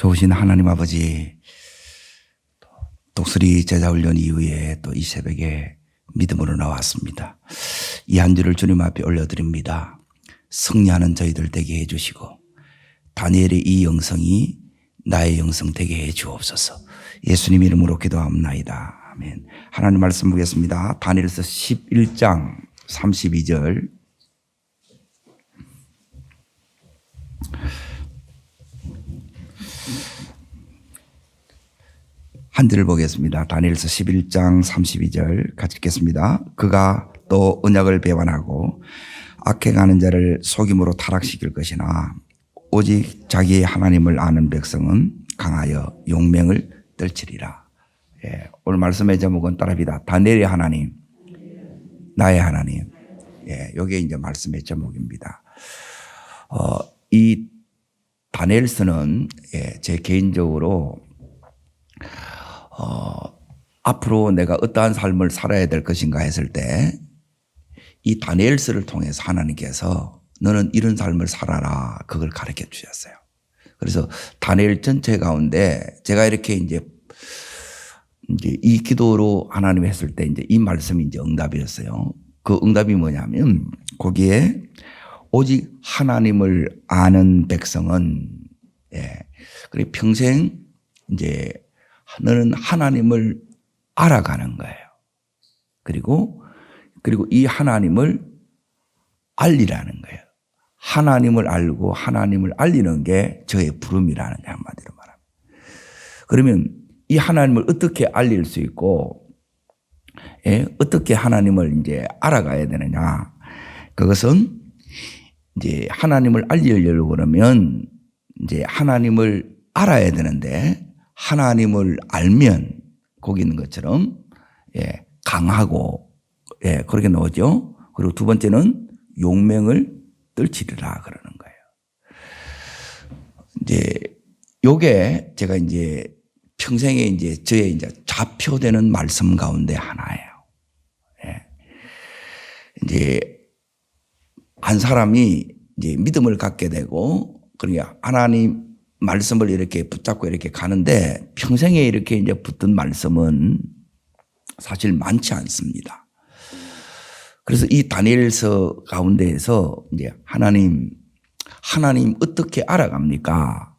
좋으신 하나님 아버지, 독수리 제자훈련 이후에 또 이 새벽에 믿음으로 나왔습니다. 이 한 주를 주님 앞에 올려드립니다. 승리하는 저희들 되게 해주시고 다니엘의 이 영성이 나의 영성 되게 해 주옵소서. 예수님 이름으로 기도합나이다. 아멘. 하나님 말씀 보겠습니다. 다니엘서 11장 32절. 한 절을 보겠습니다. 다니엘서 11장 32절 같이 읽겠습니다. 그가 또 언약을 배반하고 악행하는 자를 속임으로 타락시킬 것이나 오직 자기의 하나님을 아는 백성은 강하여 용맹을 떨치리라. 오늘 말씀의 제목은 따라합니다. 다니엘의 하나님, 나의 하나님. 이게 이제 말씀의 제목입니다. 이 다니엘서는 제 개인적으로 앞으로 내가 어떠한 삶을 살아야 될 것인가 했을 때 이 다니엘서를 통해서 하나님께서 너는 이런 삶을 살아라 그걸 가르쳐 주셨어요. 그래서 다니엘 전체 가운데 제가 이렇게 이제 이 기도로 하나님 했을 때 이제 이 말씀이 이제 응답이었어요. 그 응답이 뭐냐면 거기에 오직 하나님을 아는 백성은 그리고 평생 이제 너는 하나님을 알아가는 거예요. 그리고 이 하나님을 알리라는 거예요. 하나님을 알고 하나님을 알리는 게 저의 부름이라는 게 한마디로 말합니다. 그러면 이 하나님을 어떻게 알릴 수 있고, 어떻게 하나님을 이제 알아가야 되느냐. 그것은 이제 하나님을 알리려고 그러면 이제 하나님을 알아야 되는데 하나님을 알면 거기 있는 것처럼 강하고 그렇게 나오죠. 그리고 두 번째는 용맹을 떨치리라 그러는 거예요. 이제 요게 제가 이제 평생에 이제 저의 이제 좌표되는 말씀 가운데 하나예요. 이제 한 사람이 이제 믿음을 갖게 되고 그러니까 하나님 말씀을 이렇게 붙잡고 이렇게 가는데 평생에 이렇게 이제 붙든 말씀은 사실 많지 않습니다. 그래서 이 다니엘서 가운데에서 이제 하나님 어떻게 알아갑니까?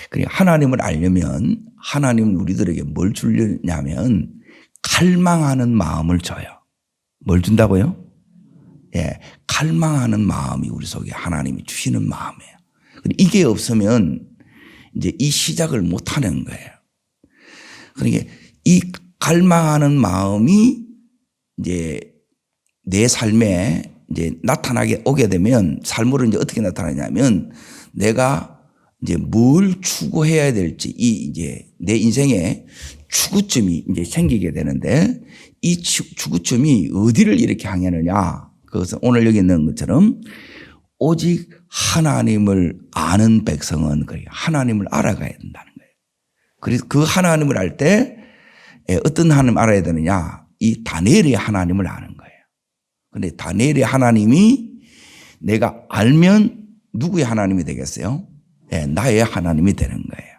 그러니까 하나님을 알려면 하나님은 우리들에게 뭘 주냐면 갈망하는 마음을 줘요. 뭘 준다고요? 갈망하는 마음이 우리 속에 하나님이 주시는 마음이에요. 이게 없으면 이제 이 시작을 못 하는 거예요. 그러니까 이 갈망하는 마음이 이제 내 삶에 이제 나타나게 오게 되면 삶으로 이제 어떻게 나타나냐면 내가 이제 뭘 추구해야 될지 이제 내 인생에 추구점이 이제 생기게 되는데 이 추구점이 어디를 이렇게 향하느냐. 그것은 오늘 여기 있는 것처럼 오직 하나님을 아는 백성은 하나님을 알아가야 된다는 거예요. 그래서 그 하나님을 알 때 어떤 하나님 알아야 되느냐? 이 다니엘의 하나님을 아는 거예요. 그런데 다니엘의 하나님이 내가 알면 누구의 하나님이 되겠어요? 나의 하나님이 되는 거예요.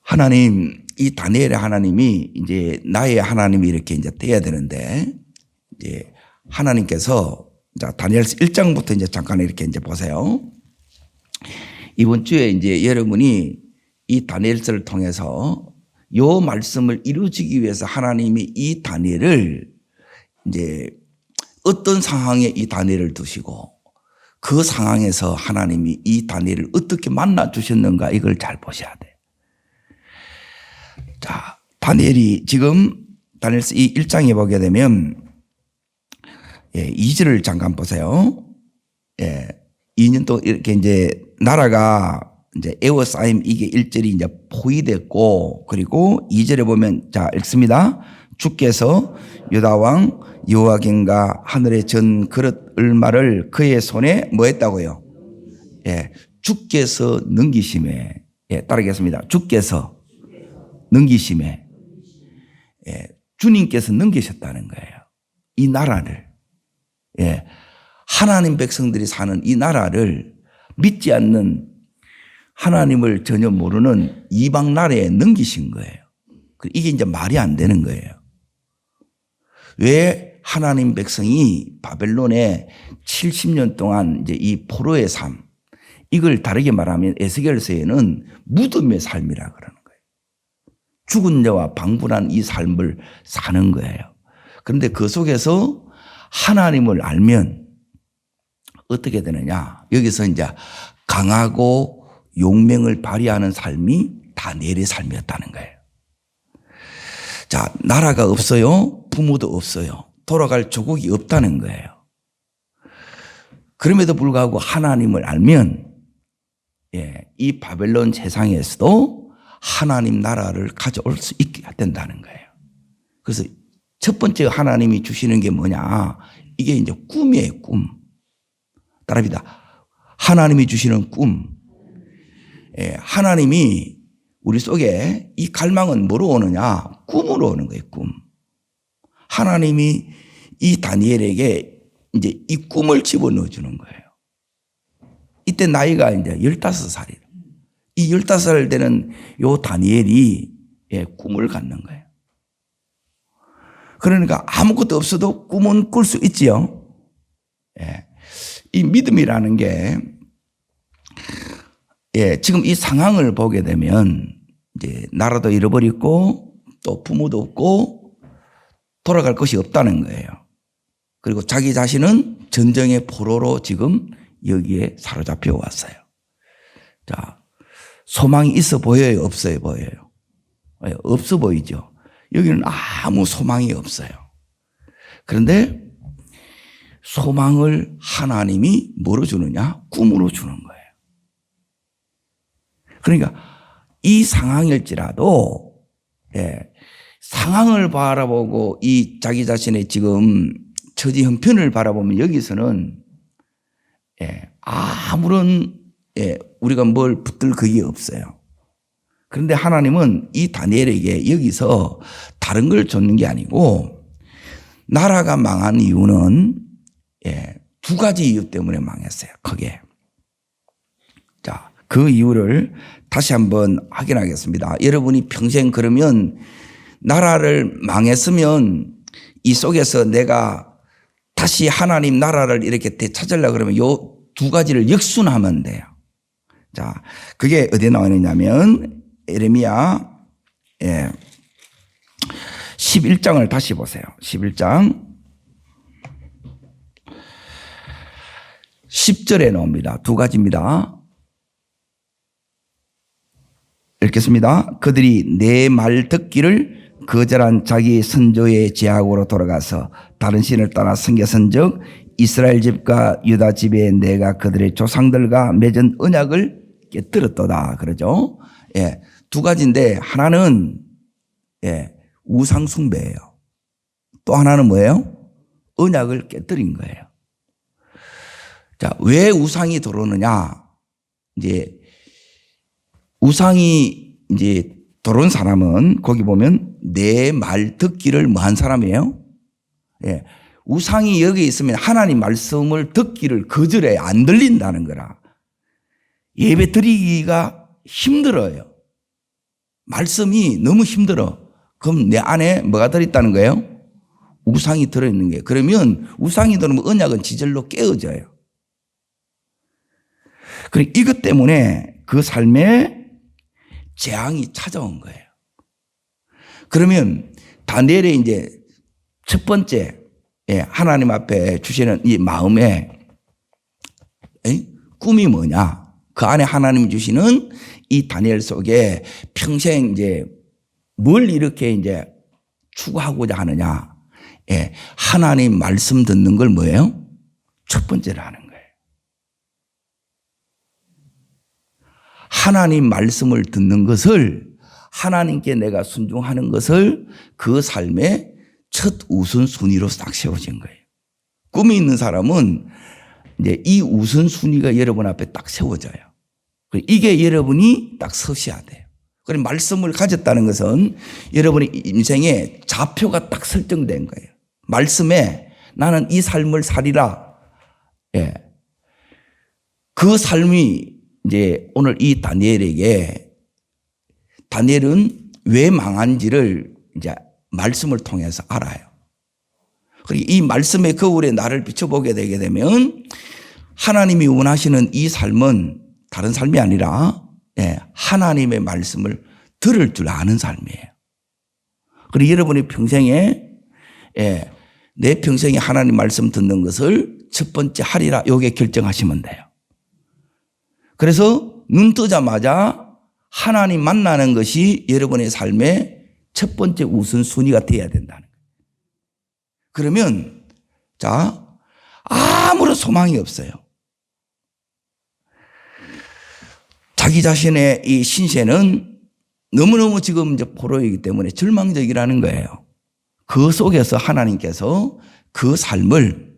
하나님, 이 다니엘의 하나님이 이제 나의 하나님이 이렇게 이제 돼야 되는데 이제 하나님께서 자, 다니엘서 1장부터 이제 잠깐 이렇게 이제 보세요. 이번 주에 이제 여러분이 이 다니엘서를 통해서 요 말씀을 이루어지기 위해서 하나님이 이 다니엘을 이제 어떤 상황에 이 다니엘을 두시고 그 상황에서 하나님이 이 다니엘을 어떻게 만나 주셨는가 이걸 잘 보셔야 돼요. 자, 다니엘이 지금 다니엘서 이 1장에 보게 되면 2절을 잠깐 보세요. 2년 동안 이렇게 이제 나라가 이제 에워싸임 이게 1절이 이제 포위됐고 그리고 2절에 보면 자, 읽습니다. 주께서 유다왕 여호야긴과 하늘의 전 그릇 을마를 그의 손에 뭐 했다고요? 주께서 넘기심에 따르겠습니다. 주께서 넘기심에 주님께서 넘기셨다는 거예요. 이 나라를 하나님 백성들이 사는 이 나라를 믿지 않는 하나님을 전혀 모르는 이방 나라에 넘기신 거예요. 이게 이제 말이 안 되는 거예요. 왜 하나님 백성이 바벨론에 70년 동안 이제 이 포로의 삶, 이걸 다르게 말하면 에스겔서에는 무덤의 삶이라 그러는 거예요. 죽은 자와 방불한 이 삶을 사는 거예요. 그런데 그 속에서 하나님을 알면 어떻게 되느냐? 여기서 이제 강하고 용맹을 발휘하는 삶이 다니엘의 삶이었다는 거예요. 자, 나라가 없어요. 부모도 없어요. 돌아갈 조국이 없다는 거예요. 그럼에도 불구하고 하나님을 알면 이 바벨론 세상에서도 하나님 나라를 가져올 수 있게 된다는 거예요. 그래서 첫 번째 하나님이 주시는 게 뭐냐? 이게 이제 꿈이에요, 꿈. 따라합니다. 하나님이 주시는 꿈. 하나님이 우리 속에 이 갈망은 뭐로 오느냐? 꿈으로 오는 거예요, 꿈. 하나님이 이 다니엘에게 이제 이 꿈을 집어넣어 주는 거예요. 이때 나이가 이제 15살이에요. 이 15살 되는 요 다니엘이 꿈을 갖는 거예요. 그러니까 아무것도 없어도 꿈은 꿀 수 있지요. 이 믿음이라는 게 지금 이 상황을 보게 되면 이제 나라도 잃어버리고 또 부모도 없고 돌아갈 것이 없다는 거예요. 그리고 자기 자신은 전쟁의 포로로 지금 여기에 사로잡혀 왔어요. 자, 소망이 있어 보여요? 없어요? 보여요? 없어 보이죠? 여기는 아무 소망이 없어요. 그런데 소망을 하나님이 뭐로 주느냐? 꿈으로 주는 거예요. 그러니까 이 상황일지라도 상황을 바라보고 이 자기 자신의 지금 처지 형편을 바라보면 여기서는 아무런 우리가 뭘 붙들 그게 없어요. 그런데 하나님은 이 다니엘에게 여기서 다른 걸 줬는 게 아니고 나라가 망한 이유는 두 가지 이유 때문에 망했어요. 크게. 자, 그 이유를 다시 한번 확인하겠습니다. 여러분이 평생 그러면 나라를 망했으면 이 속에서 내가 다시 하나님 나라를 이렇게 되찾으려고 그러면 요 두 가지를 역순하면 돼요. 자, 그게 어디에 나와 있느냐면 예레미야 11장을 다시 보세요. 11장 10절에 나옵니다. 두 가지입니다. 읽겠습니다. 그들이 내 말 듣기를 거절한 자기 선조의 제약으로 돌아가서 다른 신을 따라 섬겼은즉 이스라엘 집과 유다 집에 내가 그들의 조상들과 맺은 언약을 깨뜨렸도다. 그러죠. 두 가지인데 하나는 우상 숭배예요. 또 하나는 뭐예요? 언약을 깨뜨린 거예요. 자, 왜 우상이 들어오느냐? 이제 우상이 이제 들어온 사람은 거기 보면 내 말 듣기를 뭐한 사람이에요? 우상이 여기 있으면 하나님 말씀을 듣기를 거절해 안 들린다는 거라. 예배 드리기가 힘들어요. 말씀이 너무 힘들어. 그럼 내 안에 뭐가 들어있다는 거예요? 우상이 들어있는 거예요. 그러면 우상이 들어오면 언약은 지절로 깨어져요. 그러니까 이것 때문에 그 삶에 재앙이 찾아온 거예요. 그러면 다니엘의 이제 첫 번째 하나님 앞에 주시는 이 마음의 꿈이 뭐냐? 그 안에 하나님 주시는 이 다니엘 속에 평생 이제 뭘 이렇게 이제 추구하고자 하느냐? 하나님 말씀 듣는 걸 뭐예요? 첫 번째로 하는 거예요. 하나님 말씀을 듣는 것을 하나님께 내가 순종하는 것을 그 삶의 첫 우선순위로 딱 세워진 거예요. 꿈이 있는 사람은 이제 이 우선순위가 여러분 앞에 딱 세워져요. 이게 여러분이 딱 서셔야 돼요. 그리고 말씀을 가졌다는 것은 여러분의 인생에 좌표가 딱 설정된 거예요. 말씀에 나는 이 삶을 살리라. 그 삶이 이제 오늘 이 다니엘에게 다니엘은 왜 망한지를 이제 말씀을 통해서 알아요. 그리고 이 말씀의 거울에 나를 비춰보게 되게 되면 하나님이 원하시는 이 삶은 다른 삶이 아니라 하나님의 말씀을 들을 줄 아는 삶이에요. 그리고 여러분이 평생에 내 평생에 하나님 말씀 듣는 것을 첫 번째 하리라 요게 결정하시면 돼요. 그래서 눈 뜨자마자 하나님 만나는 것이 여러분의 삶의 첫 번째 우선순위가 되어야 된다는 거예요. 그러면 자 아무런 소망이 없어요. 자기 자신의 이 신세는 너무너무 지금 이제 포로이기 때문에 절망적이라는 거예요. 그 속에서 하나님께서 그 삶을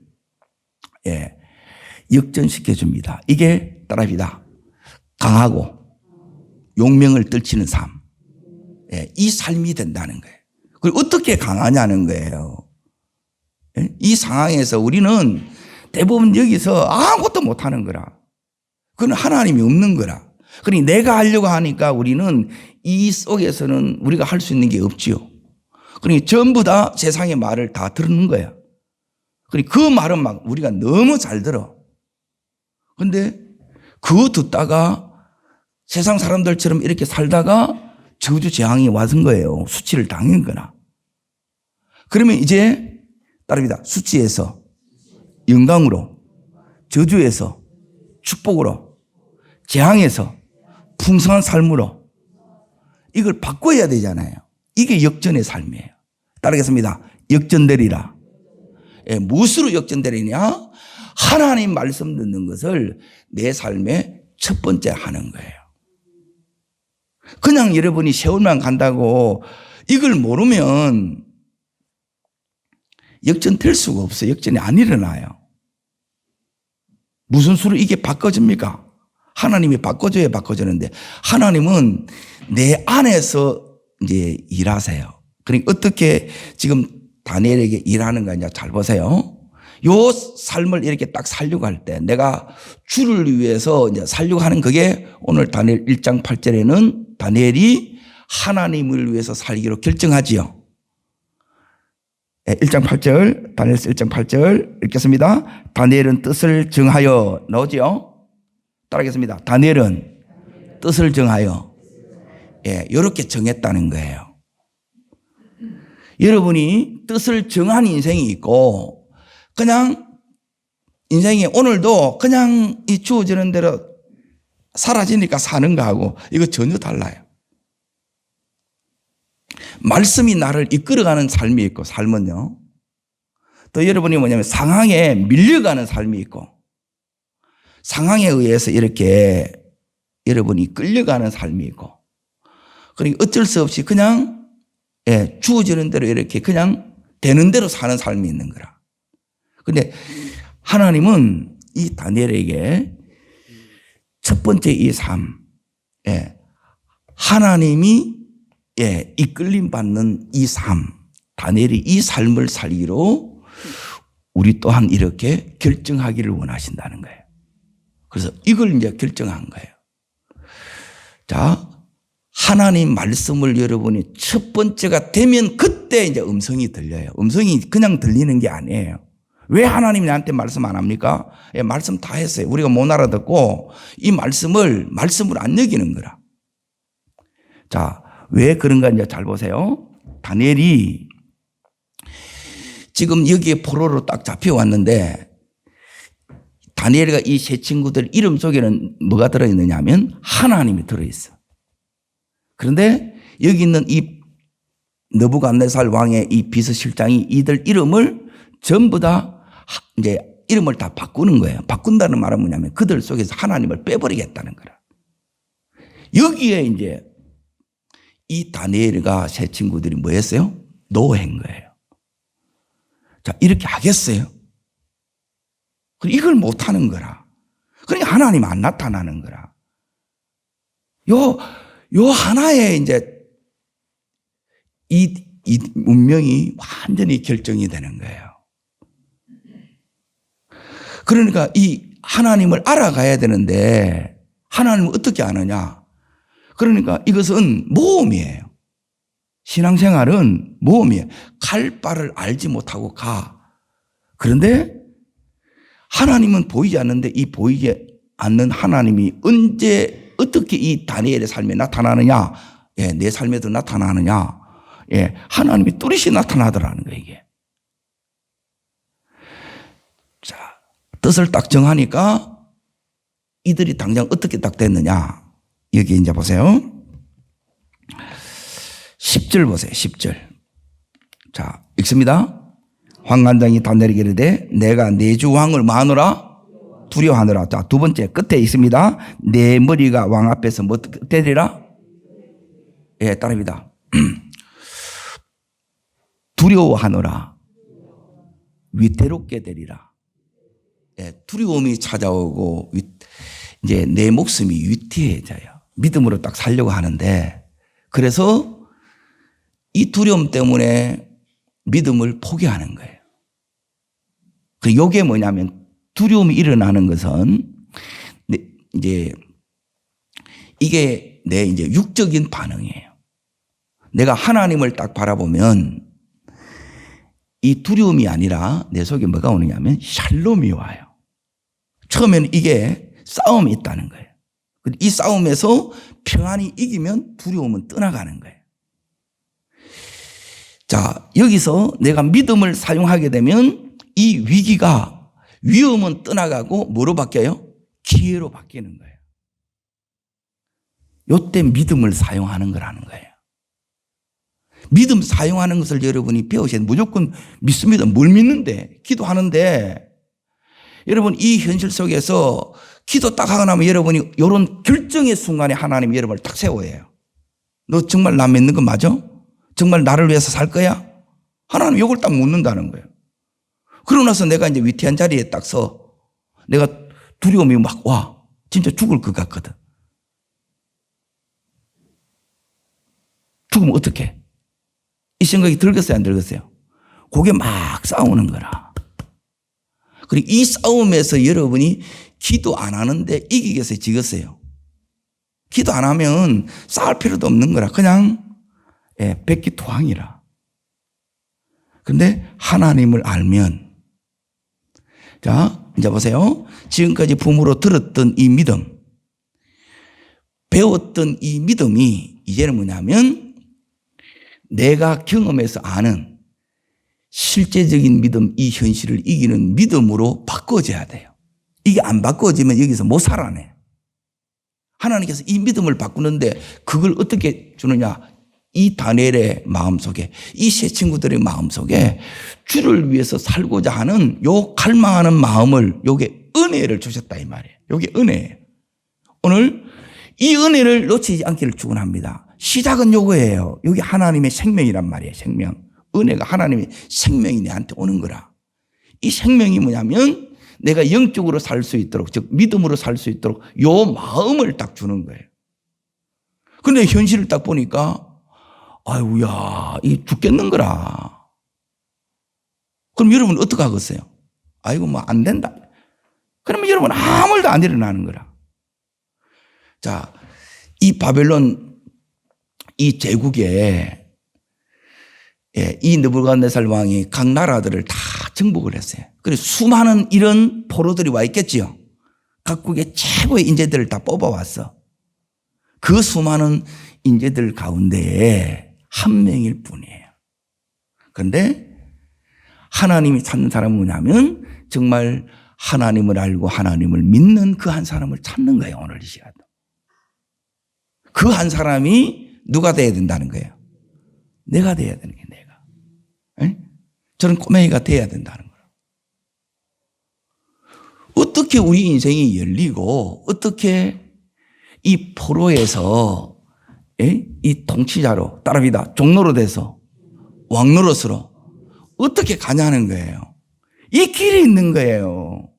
역전시켜 줍니다. 이게 따라합니다. 강하고 용맹을 떨치는 삶. 이 삶이 된다는 거예요. 그리고 어떻게 강하냐는 거예요. 이 상황에서 우리는 대부분 여기서 아무것도 못하는 거라. 그건 하나님이 없는 거라. 그러니 내가 하려고 하니까 우리는 이 속에서는 우리가 할 수 있는 게 없지요. 그러니 전부 다 세상의 말을 다 듣는 거야. 그러니 그 말은 막 우리가 너무 잘 들어. 근데 그거 듣다가 세상 사람들처럼 이렇게 살다가 저주 재앙이 왔은 거예요. 수치를 당한 거나. 그러면 이제 따릅니다. 수치에서 영광으로, 저주에서 축복으로, 재앙에서 풍성한 삶으로 이걸 바꿔야 되잖아요. 이게 역전의 삶이에요. 따르겠습니다. 역전되리라. 무엇으로 역전되리냐? 하나님 말씀 듣는 것을 내 삶의 첫 번째 하는 거예요. 그냥 여러분이 세월만 간다고 이걸 모르면 역전될 수가 없어요. 역전이 안 일어나요. 무슨 수로 이게 바꿔집니까? 하나님이 바꿔줘야 바꿔주는데 하나님은 내 안에서 이제 일하세요. 그러니까 어떻게 지금 다니엘에게 일하는가 이제 잘 보세요. 요 삶을 이렇게 딱 살려고 할 때 내가 주를 위해서 이제 살려고 하는 그게 오늘 다니엘 1장 8절에는 다니엘이 하나님을 위해서 살기로 결정하지요. 1장 8절, 다니엘서 1장 8절 읽겠습니다. 다니엘은 뜻을 정하여 나오지요. 따라하겠습니다. 다니엘은 뜻을 정하여 이렇게 정했다는 거예요. 여러분이 뜻을 정한 인생이 있고 그냥 인생이 오늘도 그냥 이 주어지는 대로 사라지니까 사는 거하고 이거 전혀 달라요. 말씀이 나를 이끌어가는 삶이 있고 삶은요. 또 여러분이 뭐냐면 상황에 밀려가는 삶이 있고 상황에 의해서 이렇게 여러분이 끌려가는 삶이 있고 그러니까 어쩔 수 없이 그냥 주어지는 대로 이렇게 그냥 되는 대로 사는 삶이 있는 거라. 근데 하나님은 이 다니엘에게 첫 번째 이 삶, 하나님이 이끌림 받는 이 삶, 다니엘이 이 삶을 살기로 우리 또한 이렇게 결정하기를 원하신다는 거예요. 그래서 이걸 이제 결정한 거예요. 자, 하나님 말씀을 여러분이 첫 번째가 되면 그때 이제 음성이 들려요. 음성이 그냥 들리는 게 아니에요. 왜 하나님이 나한테 말씀 안 합니까? 말씀 다 했어요. 우리가 못 알아듣고 이 말씀을 안 여기는 거라. 자, 왜 그런가 이제 잘 보세요. 다니엘이 지금 여기에 포로로 딱 잡혀왔는데 다니엘과 이 세 친구들 이름 속에는 뭐가 들어있느냐 하면 하나님이 들어있어. 그런데 여기 있는 이 느부갓네살 왕의 이 비서실장이 이들 이름을 전부 다 이제 이름을 다 바꾸는 거예요. 바꾼다는 말은 뭐냐면 그들 속에서 하나님을 빼버리겠다는 거라. 여기에 이제 이 다니엘과 세 친구들이 뭐 했어요? 노한 거예요. 자, 이렇게 하겠어요? 이걸 못 하는 거라. 그러니까 하나님 안 나타나는 거라. 요 하나에 이제 이 운명이 완전히 결정이 되는 거예요. 그러니까 이 하나님을 알아가야 되는데 하나님을 어떻게 아느냐? 그러니까 이것은 모험이에요. 신앙생활은 모험이에요. 갈 바를 알지 못하고 가. 그런데 하나님은 보이지 않는데 이 보이지 않는 하나님이 언제 어떻게 이 다니엘의 삶에 나타나느냐? 예, 내 삶에도 나타나느냐? 예, 하나님이 뚜렷이 나타나더라는 거예요, 이게. 자, 뜻을 딱 정하니까 이들이 당장 어떻게 딱 됐느냐? 여기 이제 보세요. 10절 보세요, 10절. 자, 읽습니다. 환관장이 다니엘에게 이르되 내가 내 주 왕을 마누라 두려워하느라. 자, 두 번째 끝에 있습니다. 내 머리가 왕 앞에서 뭐 되리라? 예, 따릅니다. 두려워하노라. 위태롭게 되리라. 예, 두려움이 찾아오고 이제 내 목숨이 위태해져요. 믿음으로 딱 살려고 하는데, 그래서 이 두려움 때문에 믿음을 포기하는 거예요. 이게 뭐냐면, 두려움이 일어나는 것은 이제 이게 내 이제 육적인 반응이에요. 내가 하나님을 딱 바라보면 이 두려움이 아니라 내 속에 뭐가 오느냐면 샬롬이 와요. 처음에는 이게 싸움이 있다는 거예요. 이 싸움에서 평안이 이기면 두려움은 떠나가는 거예요. 자, 여기서 내가 믿음을 사용하게 되면 이 위기가, 위험은 떠나가고 뭐로 바뀌어요? 기회로 바뀌는 거예요. 요때 믿음을 사용하는 거라는 거예요. 믿음 사용하는 것을 여러분이 배우셔야 돼요. 무조건 믿습니다. 뭘 믿는데? 기도하는데, 여러분 이 현실 속에서 기도 딱 하고 나면 여러분이 이런 결정의 순간에 하나님이 여러분을 딱 세워요. 너 정말 나 믿는 거 맞아? 정말 나를 위해서 살 거야? 하나님 이걸 딱 묻는다는 거예요. 그러고 나서 내가 이제 위태한 자리에 딱 서, 내가 두려움이 막 와. 진짜 죽을 것 같거든. 죽으면 어떡해? 이 생각이 들겠어요, 안 들겠어요? 그게 막 싸우는 거라. 그리고 이 싸움에서 여러분이 기도 안 하는데 이기겠어요, 지겠어요? 기도 안 하면 싸울 필요도 없는 거라. 그냥 백기토항이라. 그런데 하나님을 알면, 자, 이제 보세요. 지금까지 부모로 들었던 이 믿음, 배웠던 이 믿음이 이제는 뭐냐면 내가 경험해서 아는 실제적인 믿음, 이 현실을 이기는 믿음으로 바꿔줘야 돼요. 이게 안 바꿔지면 여기서 못 살아내. 하나님께서 이 믿음을 바꾸는데 그걸 어떻게 주느냐? 이 다니엘의 마음속에, 이 세 친구들의 마음속에 주를 위해서 살고자 하는 요 갈망하는 마음을, 요게 은혜를 주셨다 이 말이에요. 요게 은혜예요. 오늘 이 은혜를 놓치지 않기를 축원합니다. 시작은 요거예요. 여기 하나님의 생명이란 말이에요. 생명. 은혜가 하나님의 생명이 내한테 오는 거라. 이 생명이 뭐냐면 내가 영적으로 살 수 있도록, 즉 믿음으로 살 수 있도록 요 마음을 딱 주는 거예요. 근데 현실을 딱 보니까 아이고야, 이 죽겠는 거라. 그럼 여러분 어떻게 하겠어요? 아이고 뭐 안 된다. 그러면 여러분 아무 일도 안 일어나는 거라. 자, 이 바벨론 이 제국에 이 느부갓네살 왕이 각 나라들을 다 정복을 했어요. 그래서 수많은 이런 포로들이 와 있겠지요. 각국의 최고의 인재들을 다 뽑아왔어. 그 수많은 인재들 가운데에 한 명일 뿐이에요. 그런데 하나님이 찾는 사람은 뭐냐면 정말 하나님을 알고 하나님을 믿는 그 한 사람을 찾는 거예요. 오늘 이 시간도. 그 한 사람이 누가 돼야 된다는 거예요? 내가 돼야 되는 게 내가. 에? 저는 꼬맹이가 돼야 된다는 거예요. 어떻게 우리 인생이 열리고 어떻게 이 포로에서 이 통치자로 따릅니다. 종로로 돼서 왕노릇으로 어떻게 가냐는 거예요. 이 길이 있는 거예요.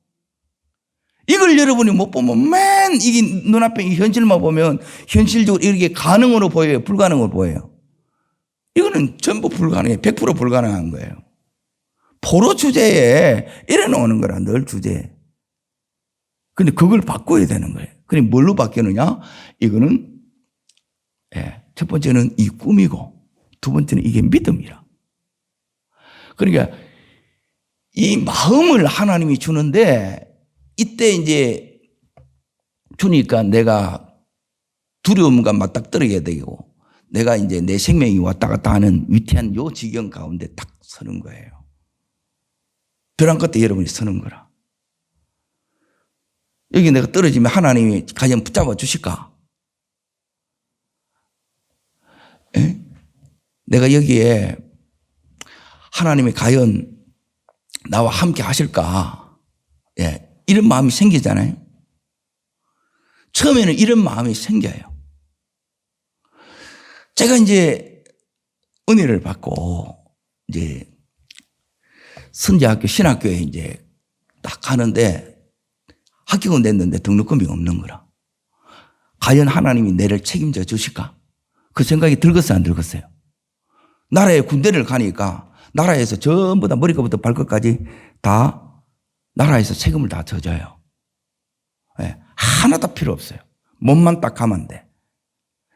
이걸 여러분이 못 보면 맨 이게 눈앞에 이 현실만 보면 현실적으로 이렇게 가능으로 보여요? 불가능으로 보여요? 이거는 전부 불가능해요. 100% 불가능한 거예요. 포로 주제에 이래 놓는 거라, 늘 주제에. 근데 그걸 바꿔야 되는 거예요. 그럼 뭘로 바뀌느냐? 이거는 첫 번째는 이 꿈이고 두 번째는 이게 믿음이라. 그러니까 이 마음을 하나님이 주는데 이때 이제 주니까 내가 두려움과 맞닥뜨리게 되고 내가 이제 내 생명이 왔다 갔다 하는 위태한 요 지경 가운데 딱 서는 거예요. 벼랑 끝에 여러분이 서는 거라. 여기 내가 떨어지면 하나님이 과연 붙잡아 주실까? 내가 여기에 하나님이 과연 나와 함께 하실까? 이런 마음이 생기잖아요. 처음에는 이런 마음이 생겨요. 제가 이제 은혜를 받고 이제 선지학교 신학교에 이제 딱 가는데 합격은 됐는데 등록금이 없는 거라. 과연 하나님이 나를 책임져 주실까? 그 생각이 들었어요, 안 들었어요? 나라에 군대를 가니까 나라에서 전부 다 머리끝부터 발끝까지 다 나라에서 세금을 다 져줘요. 하나도 필요 없어요. 몸만 딱 가면 돼.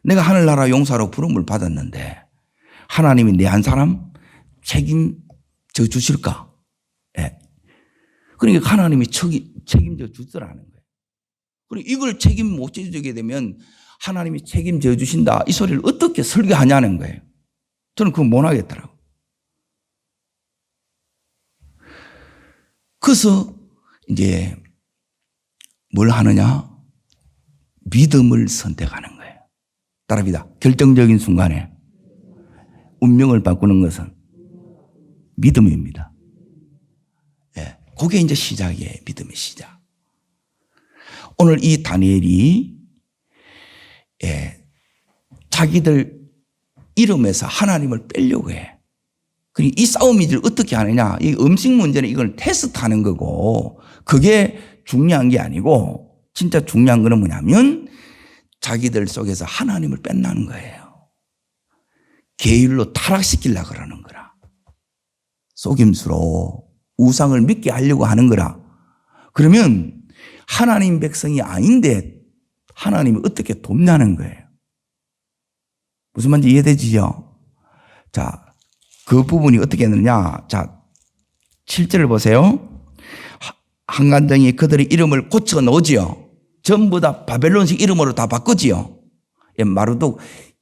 내가 하늘나라 용사로 부름을 받았는데 하나님이 내 한 사람 책임져 주실까? 그러니까 하나님이 책임져 주더라는 거예요. 그리고 이걸 책임 못 져주게 되면 하나님이 책임져 주신다 이 소리를 어떻게 설교하냐는 거예요. 저는 그거 못 하겠더라고요. 그래서 이제 뭘 하느냐? 믿음을 선택하는 거예요. 따라합니다. 결정적인 순간에 운명을 바꾸는 것은 믿음입니다. 그게 이제 시작이에요. 믿음의 시작. 오늘 이 다니엘이 자기들 이름에서 하나님을 빼려고 해. 그리고 이 싸움이들 어떻게 하느냐? 이 음식 문제는 이걸 테스트하는 거고 그게 중요한 게 아니고 진짜 중요한 거는 뭐냐면 자기들 속에서 하나님을 뺀다는 거예요. 계율로 타락시키려고 그러는 거라. 속임수로 우상을 믿게 하려고 하는 거라. 그러면 하나님 백성이 아닌데 하나님이 어떻게 돕냐는 거예요. 무슨 말인지 이해되지요? 자, 그 부분이 어떻게 했느냐. 자, 7절을 보세요. 한간장이 그들의 이름을 고쳐 놓지요. 전부 다 바벨론식 이름으로 다 바꾸지요. 마르독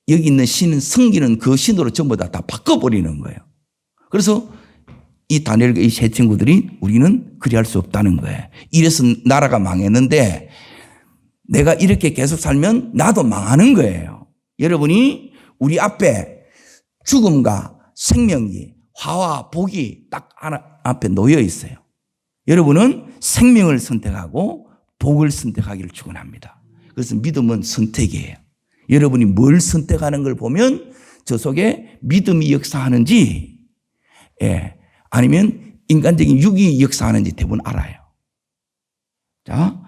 여기 있는 신은 성기는 그 신으로 전부 다 바꿔버리는 거예요. 그래서 이 다니엘과 이 세 친구들이 우리는 그리할 수 없다는 거예요. 이래서 나라가 망했는데 내가 이렇게 계속 살면 나도 망하는 거예요. 여러분이 우리 앞에 죽음과 생명이 화와 복이 딱 앞에 놓여 있어요. 여러분은 생명을 선택하고 복을 선택하기를 축원합니다. 그래서 믿음은 선택이에요. 여러분이 뭘 선택하는 걸 보면 저 속에 믿음이 역사하는지 아니면 인간적인 육이 역사하는지 대부분 알아요. 자,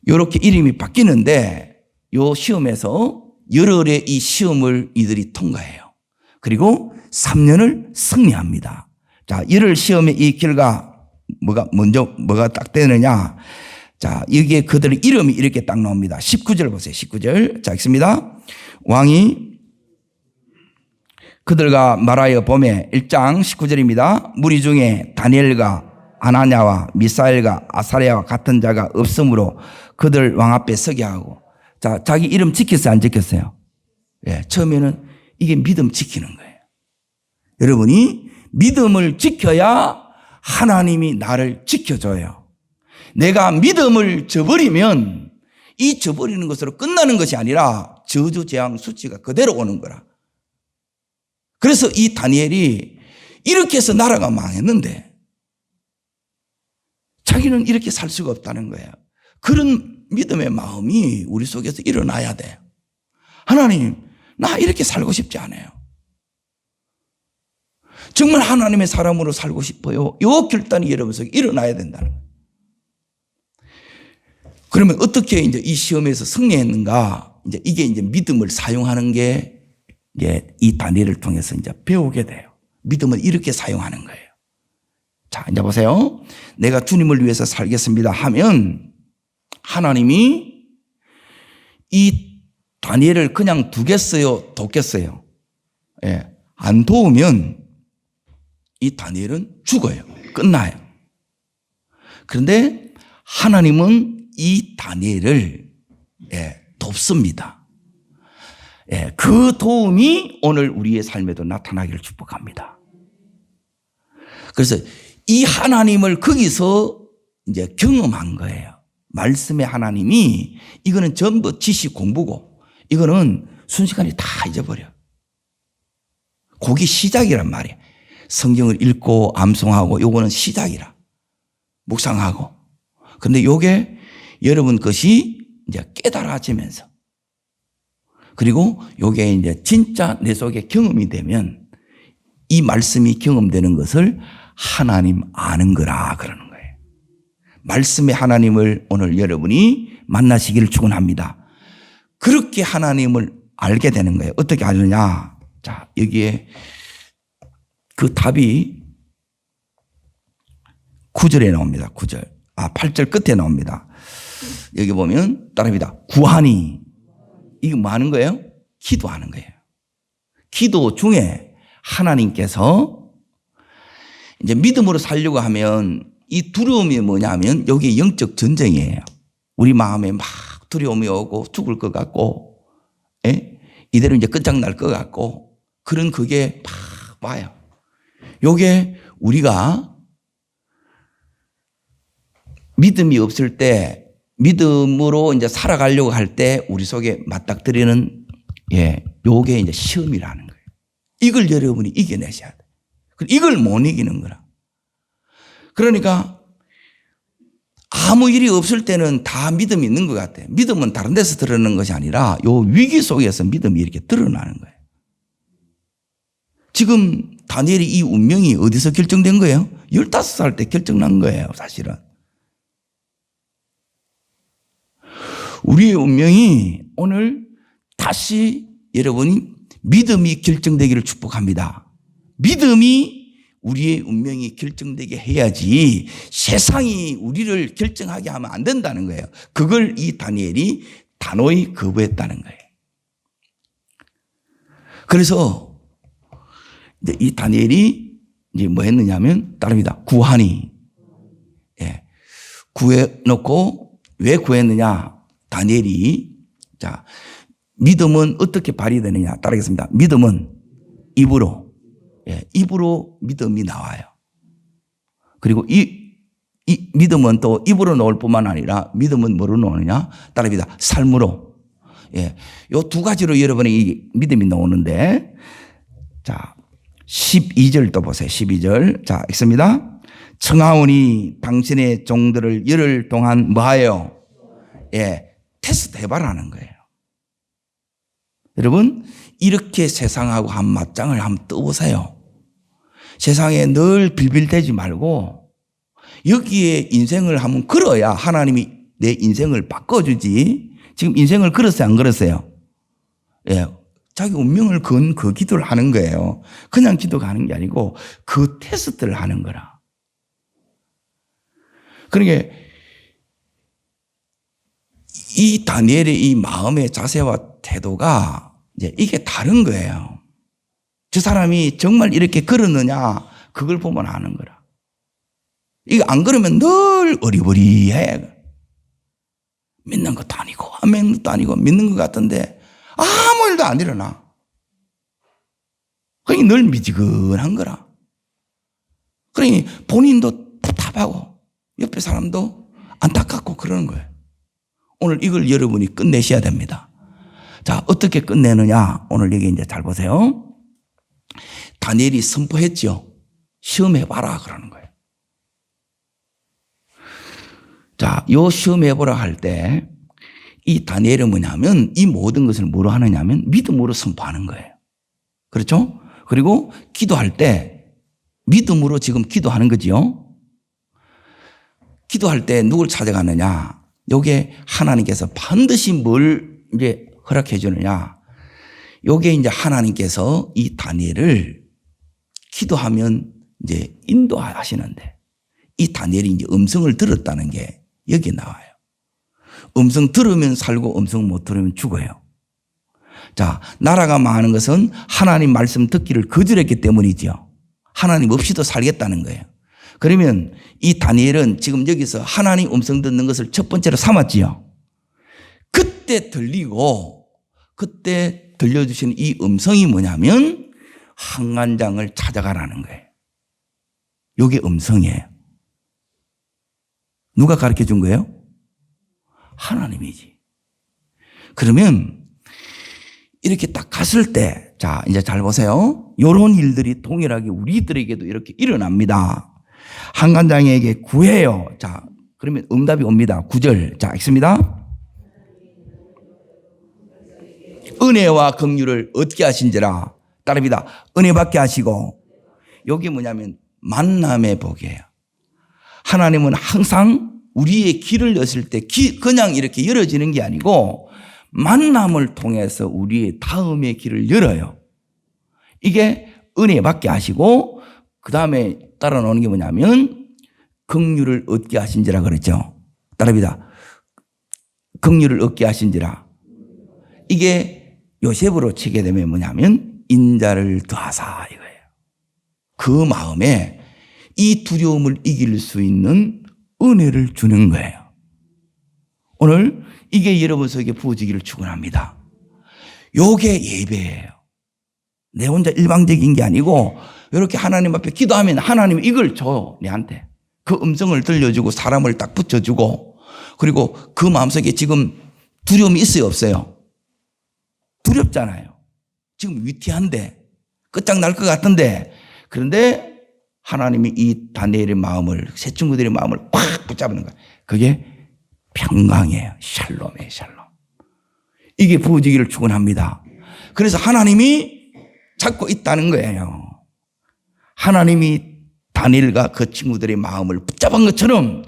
이렇게 이름이 바뀌는데 이 시험에서 열흘의 이 시험을 이들이 통과해요. 그리고 3년을 승리합니다. 자, 열흘 시험의 이 결과 뭐가 딱 되느냐. 자, 여기에 그들의 이름이 이렇게 딱 나옵니다. 19절 보세요. 19절. 자, 읽습니다. 왕이 그들과 말하여 보매 1장 19절입니다. 무리 중에 다니엘과 아나냐와 미사엘과 아사랴와 같은 자가 없으므로 그들 왕 앞에 서게 하고. 자, 자기 이름 지켰어요? 안 지켰어요? 처음에는 이게 믿음 지키는 거예요. 여러분이 믿음을 지켜야 하나님이 나를 지켜줘요. 내가 믿음을 저버리면 이 저버리는 것으로 끝나는 것이 아니라 저주, 재앙, 수치가 그대로 오는 거라. 그래서 이 다니엘이 이렇게 해서 나라가 망했는데 자기는 이렇게 살 수가 없다는 거예요. 그런 믿음의 마음이 우리 속에서 일어나야 돼요. 하나님, 나 이렇게 살고 싶지 않아요. 정말 하나님의 사람으로 살고 싶어요. 이 결단이 여러분 속에 일어나야 된다는 거예요. 그러면 어떻게 이제 이 시험에서 승리했는가? 이게 이제 믿음을 사용하는 게 이 다니엘을 통해서 이제 배우게 돼요. 믿음을 이렇게 사용하는 거예요. 자, 이제 보세요. 내가 주님을 위해서 살겠습니다 하면 하나님이 이 다니엘을 그냥 두겠어요? 돕겠어요? 예, 안 도우면 이 다니엘은 죽어요. 끝나요. 그런데 하나님은 이 다니엘을 돕습니다. 그 도움이 오늘 우리의 삶에도 나타나기를 축복합니다. 그래서 이 하나님을 거기서 이제 경험한 거예요. 말씀의 하나님이 이거는 전부 지식 공부고 이거는 순식간에 다 잊어버려. 그게 시작이란 말이에요. 성경을 읽고 암송하고 요거는 시작이라. 묵상하고. 근데 요게 여러분 것이 이제 깨달아지면서 그리고 요게 이제 진짜 내 속에 경험이 되면 이 말씀이 경험되는 것을 하나님 아는 거라 그러는 거예요. 말씀의 하나님을 오늘 여러분이 만나시기를 축원합니다. 그렇게 하나님을 알게 되는 거예요. 어떻게 알느냐? 자, 여기에 그 답이 9절에 나옵니다. 9절. 8절 끝에 나옵니다. 여기 보면 따라합니다. 구하니. 이거 뭐 하는 거예요? 기도하는 거예요. 기도 중에 하나님께서 이제 믿음으로 살려고 하면 이 두려움이 뭐냐면 여기 영적 전쟁이에요. 우리 마음에 막 두려움이 오고 죽을 것 같고, 이대로 이제 끝장날 것 같고, 그런 그게 막 와요. 요게 우리가 믿음이 없을 때, 믿음으로 이제 살아가려고 할 때 우리 속에 맞닥뜨리는, 요게 이제 시험이라는 거예요. 이걸 여러분이 이겨내셔야 돼요. 이걸 못 이기는 거라. 그러니까 아무 일이 없을 때는 다 믿음이 있는 것 같아요. 믿음은 다른 데서 드러나는 것이 아니라 요 위기 속에서 믿음이 이렇게 드러나는 거예요. 지금 다니엘의 이 운명이 어디서 결정된 거예요? 15살 때 결정난 거예요, 사실은. 우리의 운명이 오늘 다시 여러분이 믿음이 결정되기를 축복합니다. 믿음이 우리의 운명이 결정되게 해야지 세상이 우리를 결정하게 하면 안 된다는 거예요. 그걸 이 다니엘이 단호히 거부했다는 거예요. 그래서 이제 이 다니엘이 이제 뭐 했느냐면 따릅니다. 구하니. 구해놓고 왜 구했느냐? 다니엘이 자 믿음은 어떻게 발휘되느냐? 따르겠습니다. 믿음은 입으로. 입으로 믿음이 나와요. 그리고 이 믿음은 또 입으로 나올 뿐만 아니라 믿음은 뭐로 나오느냐? 따릅니다. 삶으로. 요 두 가지로 여러분의 이 믿음이 나오는데, 자, 12절 또 보세요. 12절. 자, 읽습니다. 청하오니 당신의 종들을 열흘 동안 뭐하여? 테스트 해봐라는 거예요. 여러분, 이렇게 세상하고 한 맞짱을 한번 떠보세요. 세상에 늘 빌빌대지 말고 여기에 인생을 한번 걸어야 하나님이 내 인생을 바꿔주지. 지금 인생을 걸었어요, 안 걸었어요? 자기 운명을 건 그 기도를 하는 거예요. 그냥 기도가 하는 게 아니고 그 테스트를 하는 거라. 그러니까 이 다니엘의 이 마음의 자세와 태도가 이제 이게 다른 거예요. 저 사람이 정말 이렇게 걸었느냐, 그걸 보면 아는 거라. 이거 안 그러면 늘 어리버리해. 믿는 것도 아니고, 안 믿는 것도 아니고, 믿는 것 같은데 아무 일도 안 일어나. 그러니 늘 미지근한 거라. 그러니 본인도 답답하고, 옆에 사람도 안타깝고 그러는 거예요. 오늘 이걸 여러분이 끝내셔야 됩니다. 자, 어떻게 끝내느냐? 오늘 여기 이제 잘 보세요. 다니엘이 선포했죠. 시험해봐라 그러는 거예요. 자, 요 시험해보라 할 때 이 다니엘은 뭐냐면 이 모든 것을 뭐로 하느냐면 믿음으로 선포하는 거예요. 그렇죠? 그리고 기도할 때 믿음으로 지금 기도하는 거지요. 기도할 때 누굴 찾아가느냐? 요게 하나님께서 반드시 뭘 이제 허락해 주느냐? 요게 이제 하나님께서 이 다니엘을 기도하면 이제 인도하시는데 이 다니엘이 이제 음성을 들었다는 게 여기 나와요. 음성 들으면 살고 음성 못 들으면 죽어요. 자, 나라가 망하는 것은 하나님 말씀 듣기를 거절했기 때문이죠. 하나님 없이도 살겠다는 거예요. 그러면 이 다니엘은 지금 여기서 하나님 음성 듣는 것을 첫 번째로 삼았지요. 그때 들려주신 이 음성이 뭐냐면 항관장을 찾아가라는 거예요. 이게 음성이에요. 누가 가르쳐 준 거예요? 하나님이지. 그러면 이렇게 딱 갔을 때, 자, 이제 잘 보세요. 이런 일들이 동일하게 우리들에게도 이렇게 일어납니다. 항관장에게 구해요. 자, 그러면 응답이 옵니다. 9절. 자, 읽습니다. 은혜와 긍휼을 얻게 하신지라. 따릅니다. 은혜 받게 하시고. 여기 뭐냐면 만남의 복이에요. 하나님은 항상 우리의 길을 여실 때 그냥 이렇게 열어지는 게 아니고 만남을 통해서 우리의 다음의 길을 열어요. 이게 은혜 받게 하시고 그 다음에 따라 나오는 게 뭐냐면 긍휼을 얻게 하신지라 그랬죠. 따릅니다. 긍휼을 얻게 하신지라. 이게 요셉으로 치게 되면 뭐냐면 인자를 더하사 이거예요. 그 마음에 이 두려움을 이길 수 있는 은혜를 주는 거예요. 오늘 이게 여러분 속에 부어지기를 축원합니다. 요게 예배예요. 내 혼자 일방적인 게 아니고 이렇게 하나님 앞에 기도하면 하나님이 이걸 줘 내한테. 그 음성을 들려주고 사람을 딱 붙여주고 그리고 그 마음속에 지금 두려움이 있어요 없어요? 두렵잖아요. 지금 위태한데 끝장날 것 같은데 그런데 하나님이 이 다니엘의 마음을 새 친구들의 마음을 꽉 붙잡는 거예요. 그게 평강이에요. 샬롬이에요. 샬롬. 이게 부어지기를 축원합니다. 그래서 하나님이 잡고 있다는 거예요. 하나님이 다니엘과 그 친구들의 마음을 붙잡은 것처럼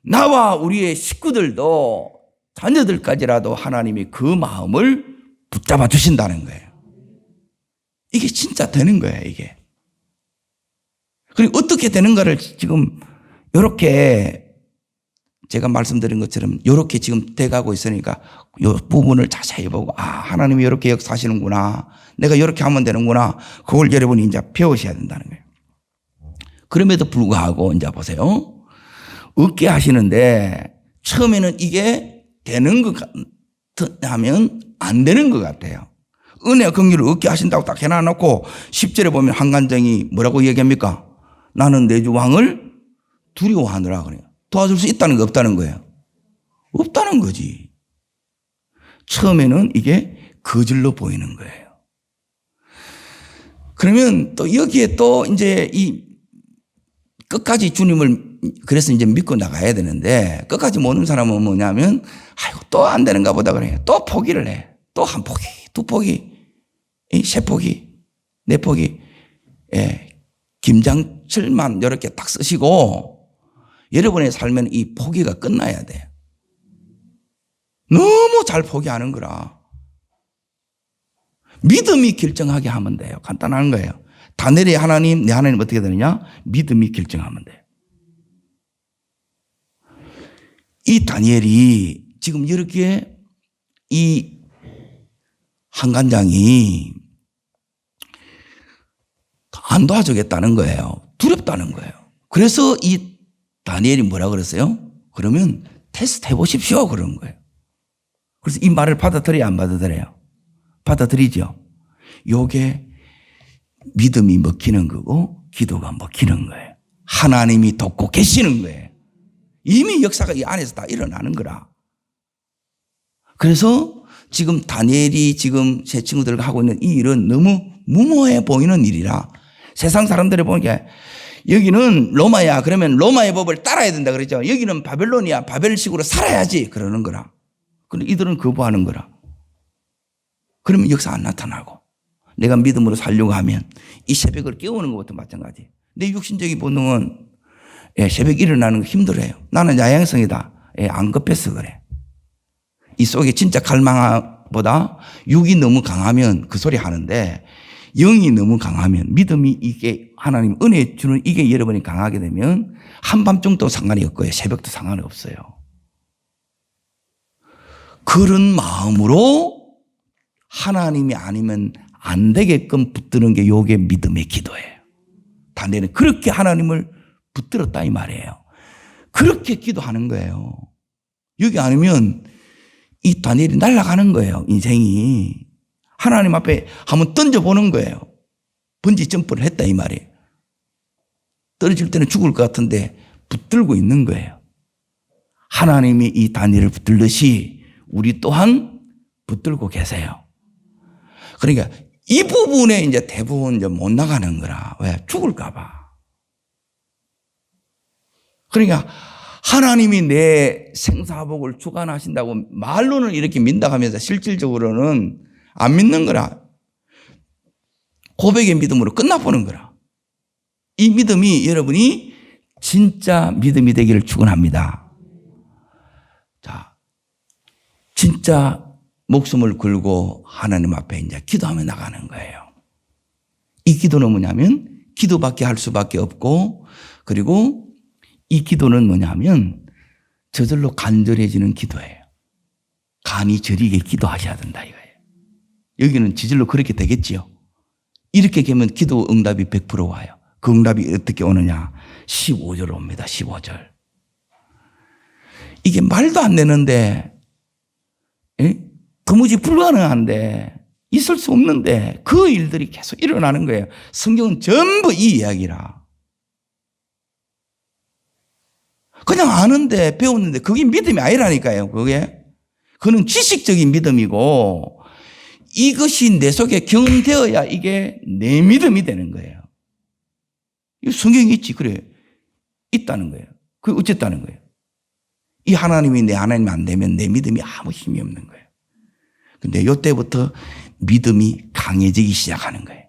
나와 우리의 식구들도 자녀들까지라도 하나님이 그 마음을 붙잡아 주신다는 거예요. 이게 진짜 되는 거예요, 이게. 그리고 어떻게 되는가를 지금 이렇게 제가 말씀드린 것처럼 이렇게 지금 돼가고 있으니까 이 부분을 자세히 보고 하나님이 이렇게 역사하시는구나. 내가 이렇게 하면 되는구나. 그걸 여러분이 이제 배우셔야 된다는 거예요. 그럼에도 불구하고 이제 보세요. 얻게 하시는데 처음에는 이게 되는 것 같으면 안 되는 것 같아요. 은혜와 긍휼을 얻게 하신다고 딱 해놔놓고 10절에 보면 항관장이 뭐라고 얘기합니까? 나는 내 주 왕을 두려워하느라 그래요. 도와줄 수 있다는 거 없다는 거예요? 없다는 거지. 처음에는 이게 거질로 보이는 거예요. 그러면 또 여기에 또 이제 이 끝까지 주님을 그래서 이제 믿고 나가야 되는데 끝까지 모는 사람은 뭐냐면 아이고 또 안 되는가 보다 그래요. 또 포기를 해. 또 한 포기, 두 포기, 세 포기, 네 포기. 예. 김장철만 이렇게 딱 쓰시고 여러분의 삶에는 이 포기가 끝나야 돼요. 너무 잘 포기하는 거라. 믿음이 결정하게 하면 돼요. 간단한 거예요. 다니엘의 하나님, 내 하나님 어떻게 되느냐? 믿음이 결정하면 돼요. 이 다니엘이 지금 이렇게 이 항관장이 안 도와주겠다는 거예요. 두렵다는 거예요. 그래서 이 다니엘이 뭐라 그랬어요? 그러면 테스트 해보십시오. 그런 거예요. 그래서 이 말을 받아들여야 안 받아들여요? 받아들이죠. 요게 믿음이 먹히는 거고 기도가 먹히는 거예요. 하나님이 돕고 계시는 거예요. 이미 역사가 이 안에서 다 일어나는 거라. 그래서 지금 다니엘이 지금 제 친구들과 하고 있는 이 일은 너무 무모해 보이는 일이라 세상 사람들이 보기에 여기는 로마야. 그러면 로마의 법을 따라야 된다 그랬죠. 여기는 바벨론이야. 바벨식으로 살아야지. 그러는 거라. 근데 이들은 거부하는 거라. 그러면 역사 안 나타나고 내가 믿음으로 살려고 하면 이 새벽을 깨우는 것부터 마찬가지. 내 육신적인 본능은 새벽에 일어나는 거 힘들어요. 나는 야행성이다. 안 급해서 그래. 이 속에 진짜 갈망보다 육이 너무 강하면 그 소리 하는데 영이 너무 강하면 믿음이 이게 하나님 은혜 주는 이게 여러분이 강하게 되면 한밤중도 상관이 없고요. 새벽도 상관이 없어요. 그런 마음으로 하나님이 아니면 안 되게끔 붙드는 게 요게 믿음의 기도예요. 다니엘은 그렇게 하나님을 붙들었다 이 말이에요. 그렇게 기도하는 거예요. 여기 아니면 이 다니엘이 날아가는 거예요. 인생이. 하나님 앞에 한번 던져보는 거예요. 번지 점프를 했다 이 말이에요. 떨어질 때는 죽을 것 같은데 붙들고 있는 거예요. 하나님이 이 다니엘을 붙들듯이 우리 또한 붙들고 계세요. 그러니까 이 부분에 이제 대부분 이제 못 나가는 거라. 왜? 죽을까봐. 그러니까 하나님이 내 생사복을 주관하신다고 말로는 이렇게 민다하면서 실질적으로는 안 믿는 거라. 고백의 믿음으로 끝나보는 거라. 이 믿음이 여러분이 진짜 믿음이 되기를 축원합니다. 자, 진짜 목숨을 걸고 하나님 앞에 이제 기도하며 나가는 거예요. 이 기도는 뭐냐면 기도밖에 할 수밖에 없고, 그리고 이 기도는 뭐냐면 저절로 간절해지는 기도예요. 간이 저리게 기도하셔야 된다 이거예요. 여기는 저절로 그렇게 되겠지요. 이렇게 되면 기도 응답이 100% 와요. 그 응답이 어떻게 오느냐? 15절 옵니다. 15절. 이게 말도 안 되는데, 도무지 불가능한데, 있을 수 없는데 그 일들이 계속 일어나는 거예요. 성경은 전부 이 이야기라. 그냥 아는데 배웠는데 그게 믿음이 아니라니까요. 그거는 지식적인 믿음이고, 이것이 내 속에 경험되어야 이게 내 믿음이 되는 거예요. 이 성경이 있지. 그래. 있다는 거예요. 그게 어쨌다는 거예요. 이 하나님이 내 하나님이 안 되면 내 믿음이 아무 힘이 없는 거예요. 근데 이때부터 믿음이 강해지기 시작하는 거예요.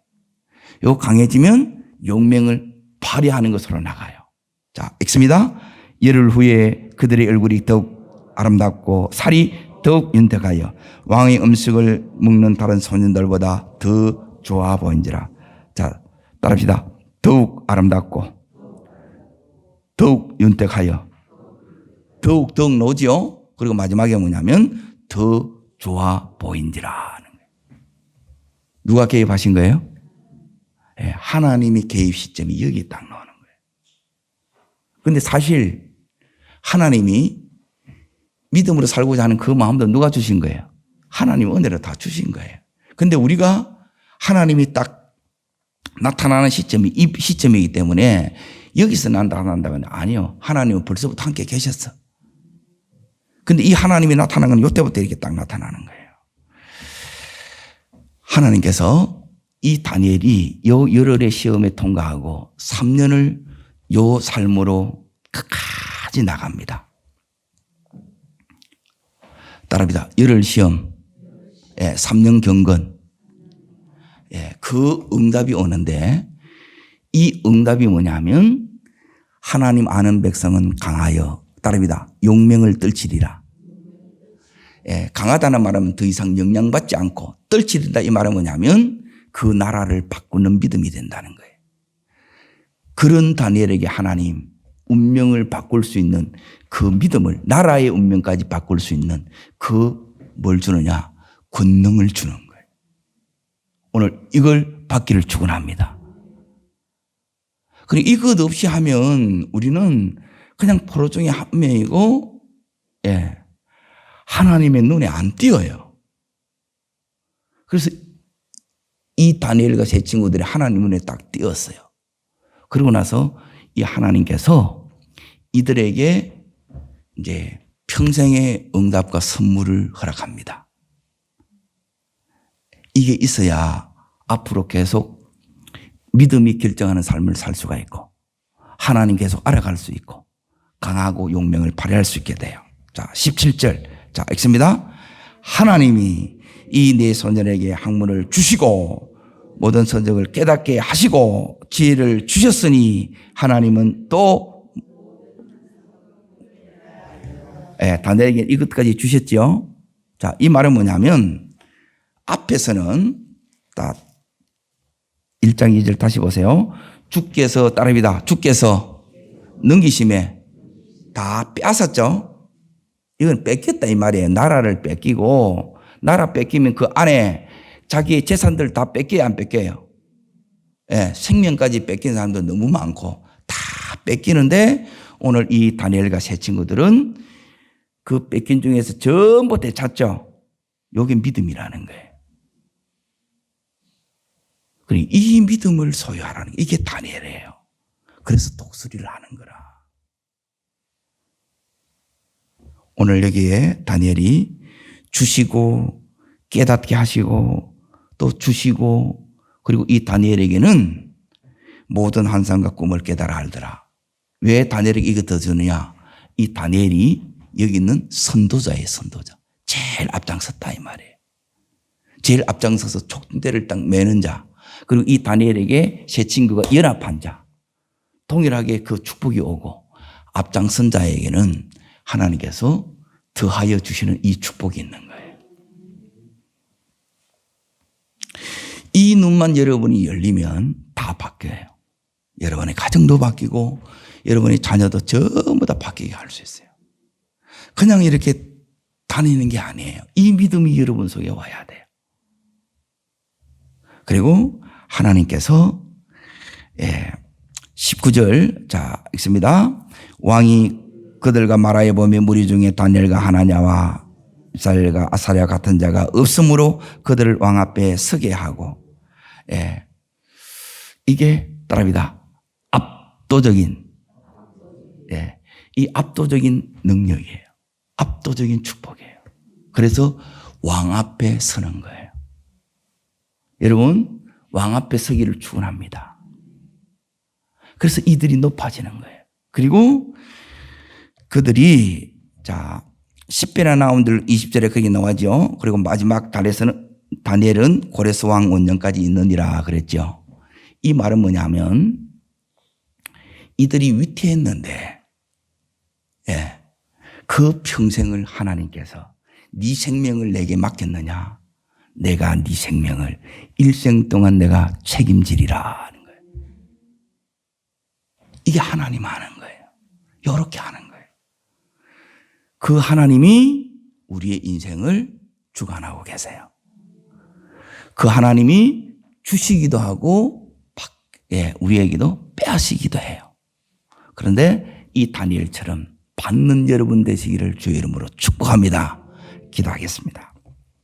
요 강해지면 용맹을 발휘하는 것으로 나가요. 자, 읽습니다. 열흘 후에 그들의 얼굴이 더욱 아름답고 살이 더욱 윤택하여 왕의 음식을 먹는 다른 소년들보다 더 좋아 보인지라. 자, 따라합시다. 더욱 아름답고 더욱 윤택하여 더욱 나오지요. 그리고 마지막에 뭐냐면 더 좋아 보인지라 하는 거예요. 누가 개입하신 거예요? 네, 하나님이 개입 시점이 여기에 딱 나오는 거예요. 그런데 사실 하나님이 믿음으로 살고자 하는 그 마음도 누가 주신 거예요? 하나님 은혜로 다 주신 거예요. 그런데 우리가 하나님이 딱 나타나는 시점이 이 시점이기 때문에 여기서 나타난다면 아니요. 하나님은 벌써부터 함께 계셨어. 근데 이 하나님이 나타나는 건 이때부터 이렇게 딱 나타나는 거예요. 하나님께서 이 다니엘이 요 열흘의 시험에 통과하고 3년을 요 삶으로 끝까지 나갑니다. 따라합니다. 열흘 시험, 3년 경건. 그 응답이 오는데 이 응답이 뭐냐면 하나님 아는 백성은 강하여 따릅니다. 용맹을 떨치리라. 강하다는 말은 더 이상 영향받지 않고 떨치린다 이 말은 뭐냐면 그 나라를 바꾸는 믿음이 된다는 거예요. 그런 다니엘에게 하나님 운명을 바꿀 수 있는 그 믿음을, 나라의 운명까지 바꿀 수 있는 그 뭘 주느냐? 권능을 주는 거예요. 오늘 이걸 받기를 축원합니다. 그리고 이것 없이 하면 우리는 그냥 포로 중에 한 명이고, 하나님의 눈에 안 띄어요. 그래서 이 다니엘과 세 친구들이 하나님 눈에 딱 띄었어요. 그러고 나서 이 하나님께서 이들에게 이제 평생의 응답과 선물을 허락합니다. 이게 있어야 앞으로 계속 믿음이 결정하는 삶을 살 수가 있고, 하나님 계속 알아갈 수 있고, 강하고 용맹을 발휘할 수 있게 돼요. 자, 17절. 자, 읽습니다. 하나님이 이 네 소년에게 학문을 주시고 모든 선적을 깨닫게 하시고 지혜를 주셨으니 하나님은 또 다니엘에게 이것까지 주셨죠. 자, 이 말은 뭐냐면 앞에서는 딱 1장 2절 다시 보세요. 주께서 따릅니다. 주께서 넘기심에 다 빼앗았죠. 이건 뺏겼다 이 말이에요. 나라를 뺏기고, 나라 뺏기면 그 안에 자기의 재산들 다 뺏겨야 안 뺏겨요? 예, 생명까지 뺏긴 사람도 너무 많고 다 뺏기는데 오늘 이 다니엘과 세 친구들은 그 뺏긴 중에서 전부 되찾죠. 이게 믿음이라는 거예요. 이 믿음을 소유하라는 게 이게 다니엘이에요. 그래서 독수리를 하는 거라. 오늘 여기에 다니엘이 주시고 깨닫게 하시고 또 주시고 그리고 이 다니엘에게는 모든 환상과 꿈을 깨달아 알더라. 왜 다니엘에게 이거 더 주느냐? 이 다니엘이 여기 있는 선도자예요. 선도자. 제일 앞장섰다 이 말이에요. 제일 앞장서서 촉대를 딱 매는 자. 그리고 이 다니엘에게 세 친구가 연합한 자. 동일하게 그 축복이 오고 앞장선 자에게는 하나님께서 더하여 주시는 이 축복이 있는 거예요. 이 눈만 여러분이 열리면 다 바뀌어요. 여러분의 가정도 바뀌고 여러분의 자녀도 전부 다 바뀌게 할 수 있어요. 그냥 이렇게 다니는 게 아니에요. 이 믿음이 여러분 속에 와야 돼요. 그리고 하나님께서 19절 자 읽습니다. 왕이 그들과 말하여 보며 무리 중에 다니엘과 하나냐와 미사엘과 아사랴 같은 자가 없으므로 그들을 왕 앞에 서게 하고 이게 따라합니다. 압도적인 이 압도적인 능력이에요. 압도적인 축복이에요. 그래서 왕 앞에 서는 거예요. 여러분 왕 앞에 서기를 축원합니다. 그래서 이들이 높아지는 거예요. 그리고 그들이 자 10배나 나온 들 20절에 거기 나와죠. 그리고 마지막 달에서는 다니엘은 고레스 왕 원년까지 있느니라 그랬죠. 이 말은 뭐냐면 이들이 위태했는데 그 평생을 하나님께서 네 생명을 내게 맡겼느냐? 내가 네 생명을 일생 동안 내가 책임지리라 하는 거예요. 이게 하나님 하는 거예요. 이렇게 하는 거예요. 그 하나님이 우리의 인생을 주관하고 계세요. 그 하나님이 주시기도 하고 우리에게도 빼앗기기도 해요. 그런데 이 다니엘처럼 받는 여러분 되시기를 주의 이름으로 축복합니다. 기도하겠습니다.